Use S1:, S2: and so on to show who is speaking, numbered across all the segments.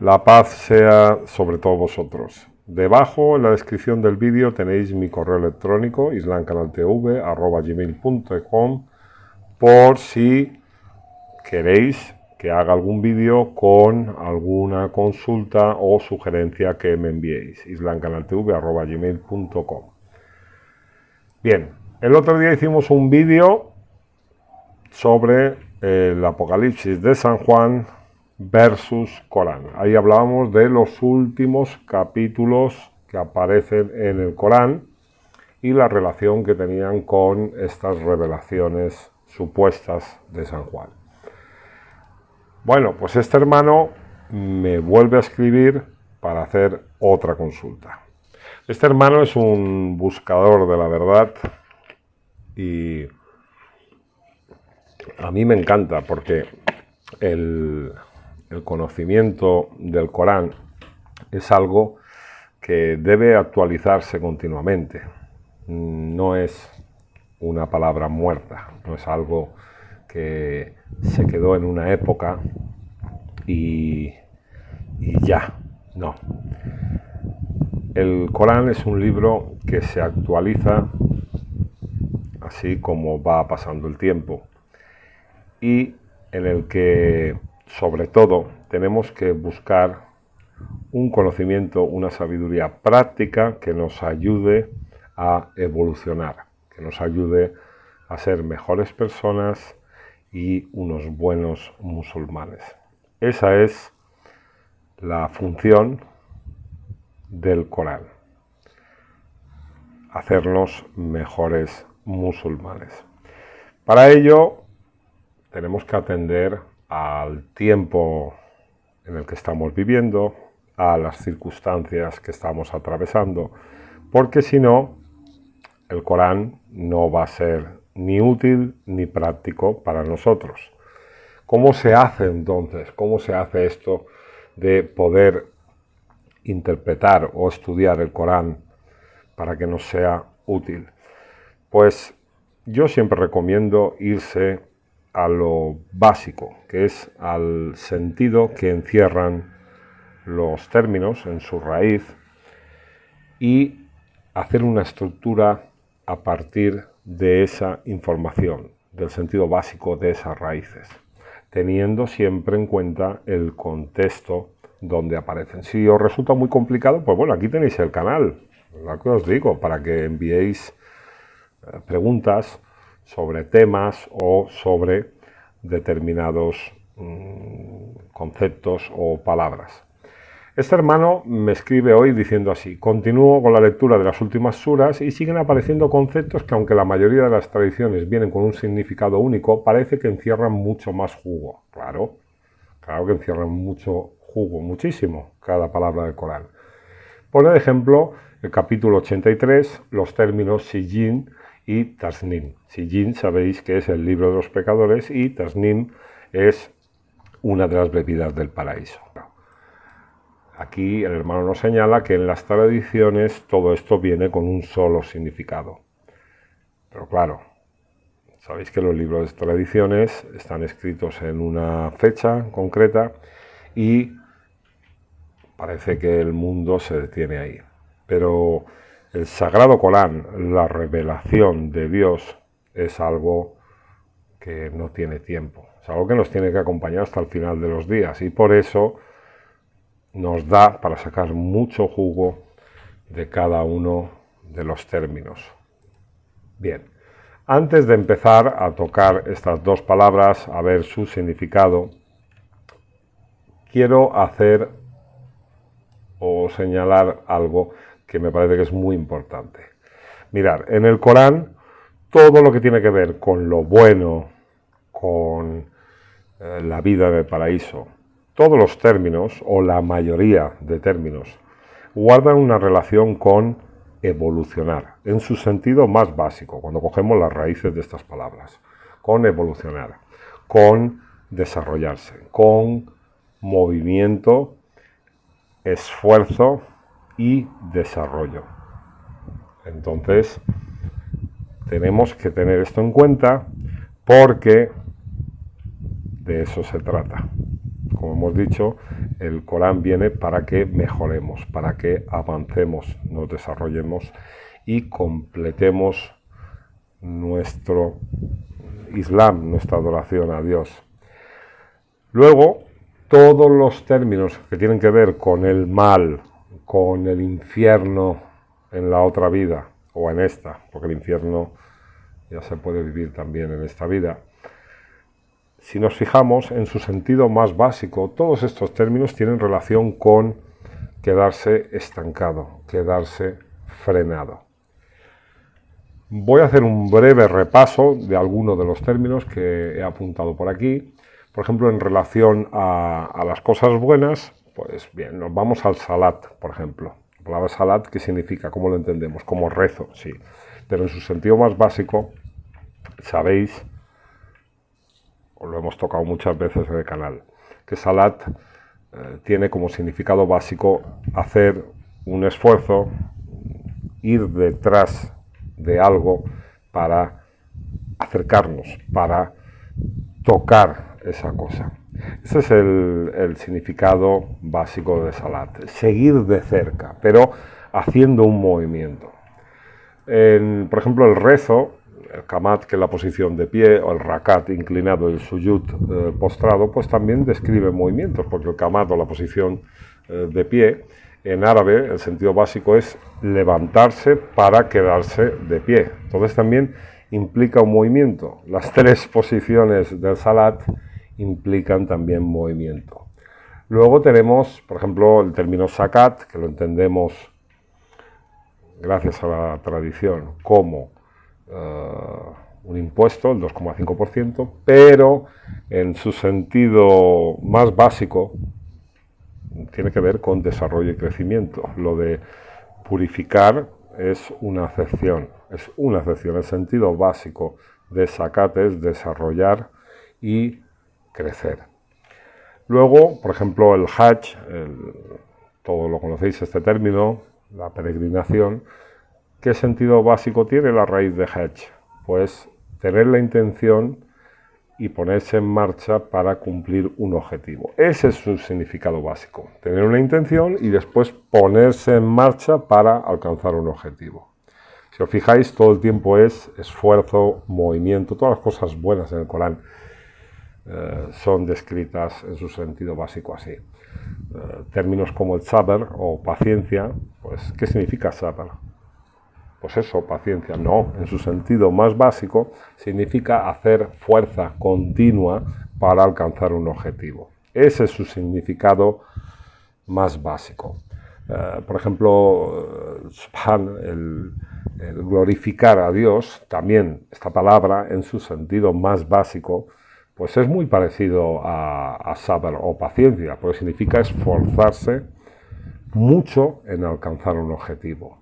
S1: La paz sea sobre todos vosotros. Debajo en la descripción del vídeo tenéis mi correo electrónico islamcanaltv@gmail.com por si queréis que haga algún vídeo con alguna consulta o sugerencia que me enviéis. islamcanaltv@gmail.com. Bien, el otro día hicimos un vídeo sobre el Apocalipsis de San Juan versus Corán. Ahí hablábamos de los últimos capítulos que aparecen en el Corán y la relación que tenían con estas revelaciones supuestas de San Juan. Bueno, pues este hermano me vuelve a escribir para hacer otra consulta. Este hermano es un buscador de la verdad y a mí me encanta porque el conocimiento del Corán es algo que debe actualizarse continuamente. No es una palabra muerta, no es algo que se quedó en una época y ya, no. El Corán es un libro que se actualiza así como va pasando el tiempo y en el que sobre todo tenemos que buscar un conocimiento, una sabiduría práctica que nos ayude a evolucionar, que nos ayude a ser mejores personas y unos buenos musulmanes. Esa es la función del Corán, hacernos mejores musulmanes. Para ello tenemos que atender al tiempo en el que estamos viviendo, a las circunstancias que estamos atravesando, porque si no, el Corán no va a ser ni útil ni práctico para nosotros. ¿Cómo se hace entonces? ¿Cómo se hace esto de poder interpretar o estudiar el Corán para que nos sea útil? Pues yo siempre recomiendo irse a lo básico, que es al sentido que encierran los términos en su raíz y hacer una estructura a partir de esa información, del sentido básico de esas raíces, teniendo siempre en cuenta el contexto donde aparecen. Si os resulta muy complicado, pues bueno, aquí tenéis el canal, lo que os digo, para que enviéis preguntas sobre temas o sobre determinados conceptos o palabras. Este hermano me escribe hoy diciendo así: continúo con la lectura de las últimas suras y siguen apareciendo conceptos que, aunque la mayoría de las tradiciones vienen con un significado único, parece que encierran mucho más jugo. Claro que encierran mucho jugo, muchísimo, cada palabra del Corán. Pone de ejemplo el capítulo 83, los términos Sijin y Tasnim. Sijin sabéis que es el libro de los pecadores y Tasnim es una de las bebidas del paraíso. Aquí el hermano nos señala que en las tradiciones todo esto viene con un solo significado. Pero claro, sabéis que los libros de tradiciones están escritos en una fecha concreta y parece que el mundo se detiene ahí. Pero el Sagrado Corán, la revelación de Dios, es algo que no tiene tiempo. Es algo que nos tiene que acompañar hasta el final de los días y por eso nos da para sacar mucho jugo de cada uno de los términos. Bien, antes de empezar a tocar estas dos palabras, a ver su significado, quiero hacer o señalar algo que me parece que es muy importante. Mirad, en el Corán, todo lo que tiene que ver con lo bueno, con la vida en el paraíso, todos los términos, o la mayoría de términos, guardan una relación con evolucionar, en su sentido más básico, cuando cogemos las raíces de estas palabras, con evolucionar, con desarrollarse, con movimiento, esfuerzo y desarrollo. Entonces, tenemos que tener esto en cuenta porque de eso se trata. como hemos dicho, el Corán viene para que mejoremos, para que avancemos, nos desarrollemos y completemos nuestro Islam, nuestra adoración a Dios. Luego, todos los términos que tienen que ver con el mal, con el infierno en la otra vida o en esta, porque el infierno ya se puede vivir también en esta vida. Si nos fijamos en su sentido más básico, todos estos términos tienen relación con quedarse estancado, quedarse frenado. Voy a hacer un breve repaso de algunos de los términos que he apuntado por aquí. Por ejemplo, en relación a las cosas buenas, pues bien, nos vamos al salat, por ejemplo. La palabra salat, ¿qué significa? ¿Cómo lo entendemos? Como rezo, sí. Pero en su sentido más básico, sabéis, os lo hemos tocado muchas veces en el canal, que salat tiene como significado básico hacer un esfuerzo, ir detrás de algo para acercarnos, para tocar esa cosa. Ese es el significado básico de salat, seguir de cerca, pero haciendo un movimiento. Por ejemplo, el rezo, el qamat, que es la posición de pie, o el rakat inclinado, el suyud postrado, pues también describe movimientos, porque el qamat o la posición de pie, en árabe, el sentido básico es levantarse para quedarse de pie. Entonces también implica un movimiento. Las tres posiciones del salat implican también movimiento. Luego tenemos, por ejemplo, el término zakat, que lo entendemos gracias a la tradición como un impuesto, el 2,5%, pero en su sentido más básico tiene que ver con desarrollo y crecimiento. Lo de purificar es una acepción. El sentido básico de zakat es desarrollar y crecer. Luego, por ejemplo, el hajj, todos lo conocéis este término, la peregrinación. ¿Qué sentido básico tiene la raíz de hajj? Pues tener la intención y ponerse en marcha para cumplir un objetivo. Ese es su significado básico. Tener una intención y después ponerse en marcha para alcanzar un objetivo. Si os fijáis, todo el tiempo es esfuerzo, movimiento, todas las cosas buenas en el Corán son descritas en su sentido básico así. Términos como el sabr o paciencia, pues ¿qué significa sabr? Pues eso, paciencia. No, en su sentido más básico significa hacer fuerza continua para alcanzar un objetivo. Ese es su significado más básico. Por ejemplo, subhan, el glorificar a Dios, también esta palabra en su sentido más básico, pues es muy parecido a sabr o paciencia, porque significa esforzarse mucho en alcanzar un objetivo.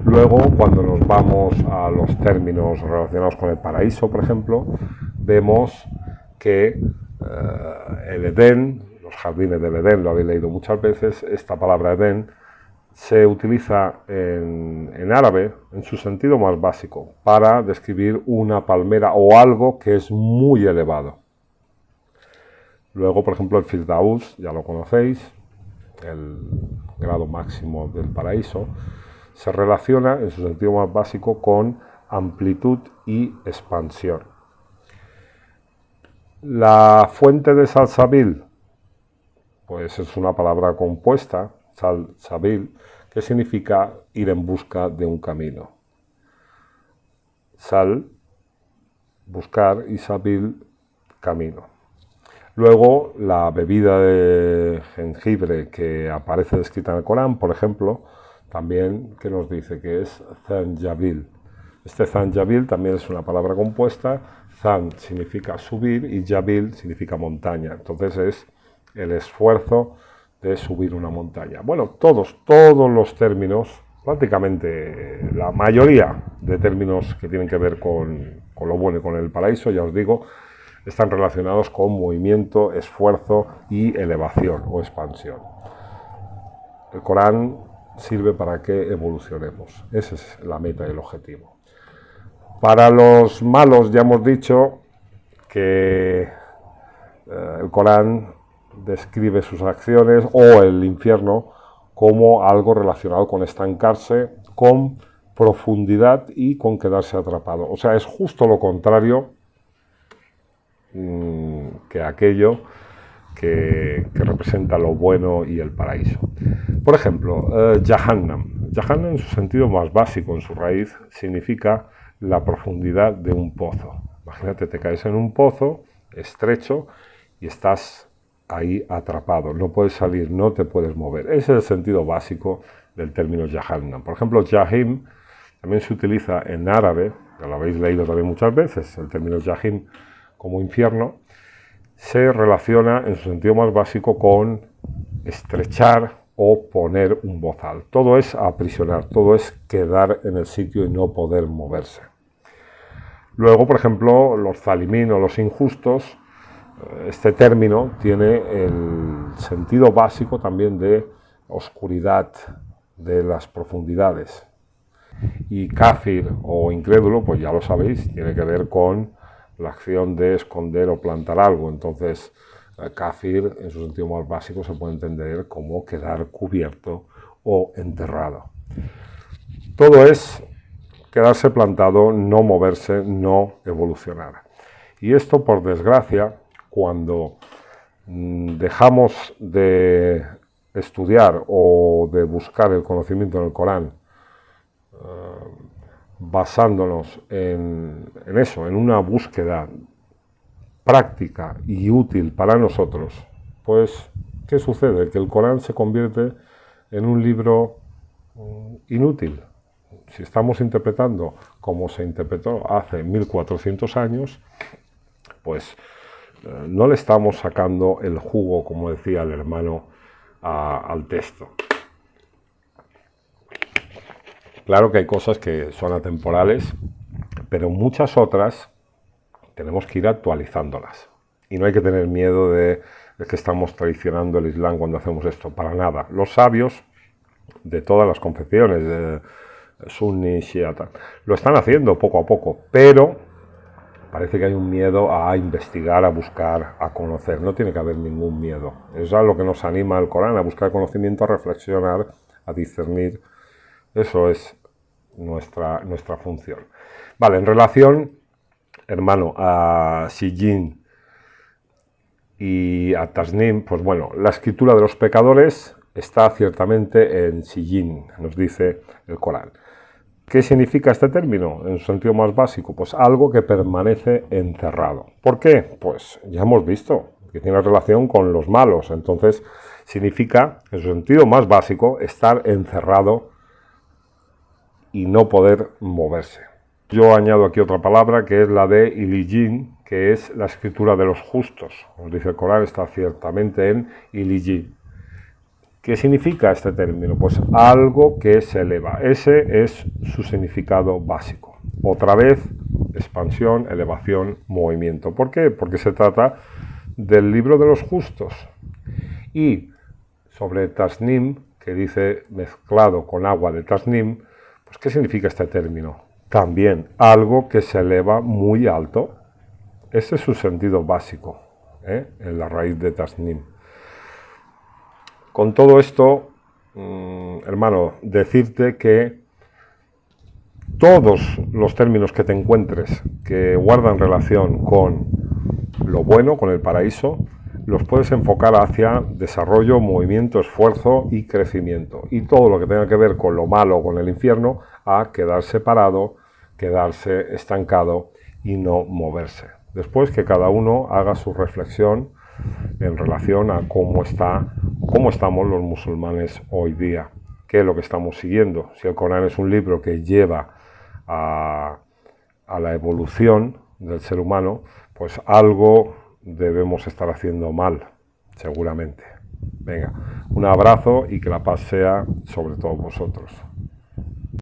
S1: Luego, cuando nos vamos a los términos relacionados con el paraíso, por ejemplo, vemos que el Edén, los jardines del Edén, lo habéis leído muchas veces, esta palabra Edén se utiliza en árabe, en su sentido más básico, para describir una palmera o algo que es muy elevado. Luego, por ejemplo, el Firdaus, ya lo conocéis, el grado máximo del paraíso, se relaciona en su sentido más básico con amplitud y expansión. La fuente de Salsabil, pues es una palabra compuesta, Salsabil, que significa ir en busca de un camino. Sal, buscar, y Sabil, camino. Luego, la bebida de jengibre que aparece descrita en el Corán, por ejemplo, también que nos dice que es zanjabil. Este zanjabil también es una palabra compuesta. Zan significa subir y jabil significa montaña. Entonces es el esfuerzo de subir una montaña. Bueno, todos los términos, prácticamente la mayoría de términos que tienen que ver con lo bueno y con el paraíso, ya os digo, están relacionados con movimiento, esfuerzo y elevación o expansión. El Corán sirve para que evolucionemos. Esa es la meta y el objetivo. Para los malos ya hemos dicho que el Corán describe sus acciones, o el infierno como algo relacionado con estancarse, con profundidad y con quedarse atrapado. O sea, es justo lo contrario que aquello que representa lo bueno y el paraíso. Por ejemplo, Jahannam. Jahannam en su sentido más básico, en su raíz, significa la profundidad de un pozo. Imagínate, te caes en un pozo estrecho y estás ahí atrapado, no puedes salir, no te puedes mover. Ese es el sentido básico del término Jahannam. Por ejemplo, Jahim también se utiliza en árabe, ya lo habéis leído también muchas veces, el término Jahim como infierno, se relaciona en su sentido más básico con estrechar o poner un bozal. Todo es aprisionar, todo es quedar en el sitio y no poder moverse. Luego, por ejemplo, los zalimín o los injustos, este término tiene el sentido básico también de oscuridad, de las profundidades. Y kafir o incrédulo, pues ya lo sabéis, tiene que ver con la acción de esconder o plantar algo. Entonces, kafir en su sentido más básico se puede entender como quedar cubierto o enterrado. Todo es quedarse plantado, no moverse, no evolucionar. Y esto, por desgracia, cuando dejamos de estudiar o de buscar el conocimiento en el Corán, basándonos en eso, en una búsqueda práctica y útil para nosotros, pues, ¿qué sucede? Que el Corán se convierte en un libro inútil. Si estamos interpretando como se interpretó hace 1400 años, pues no le estamos sacando el jugo, como decía el hermano, al texto. Claro que hay cosas que son atemporales, pero muchas otras tenemos que ir actualizándolas. Y no hay que tener miedo de que estamos traicionando el Islam cuando hacemos esto, para nada. Los sabios de todas las confesiones, de sunni, shiata, lo están haciendo poco a poco, pero parece que hay un miedo a investigar, a buscar, a conocer. No tiene que haber ningún miedo. Es a lo que nos anima el Corán, a buscar conocimiento, a reflexionar, a discernir. Eso es nuestra función. Vale, en relación, hermano, a Sijin y a Tasnim, pues bueno, la escritura de los pecadores está ciertamente en Sijin, nos dice el Corán. ¿Qué significa este término en su sentido más básico? Pues algo que permanece encerrado. ¿Por qué? Pues ya hemos visto que tiene relación con los malos. Entonces significa, en su sentido más básico, estar encerrado y no poder moverse. Yo añado aquí otra palabra que es la de Ilijin, que es la escritura de los justos. Nos dice el Corán, está ciertamente en Ilijin. ¿Qué significa este término? Pues algo que se eleva. Ese es su significado básico. Otra vez, expansión, elevación, movimiento. ¿Por qué? Porque se trata del libro de los justos. Y sobre Tasnim, que dice mezclado con agua de Tasnim, pues ¿qué significa este término? También algo que se eleva muy alto. Ese es su sentido básico, en la raíz de Tasnim. Con todo esto, hermano, decirte que todos los términos que te encuentres que guardan relación con lo bueno, con el paraíso, los puedes enfocar hacia desarrollo, movimiento, esfuerzo y crecimiento. Y todo lo que tenga que ver con lo malo, con el infierno, a quedarse parado, quedarse estancado y no moverse. Después que cada uno haga su reflexión en relación a cómo estamos los musulmanes hoy día, qué es lo que estamos siguiendo. Si el Corán es un libro que lleva a la evolución del ser humano, pues algo debemos estar haciendo mal, seguramente. Venga, un abrazo y que la paz sea sobre todos vosotros.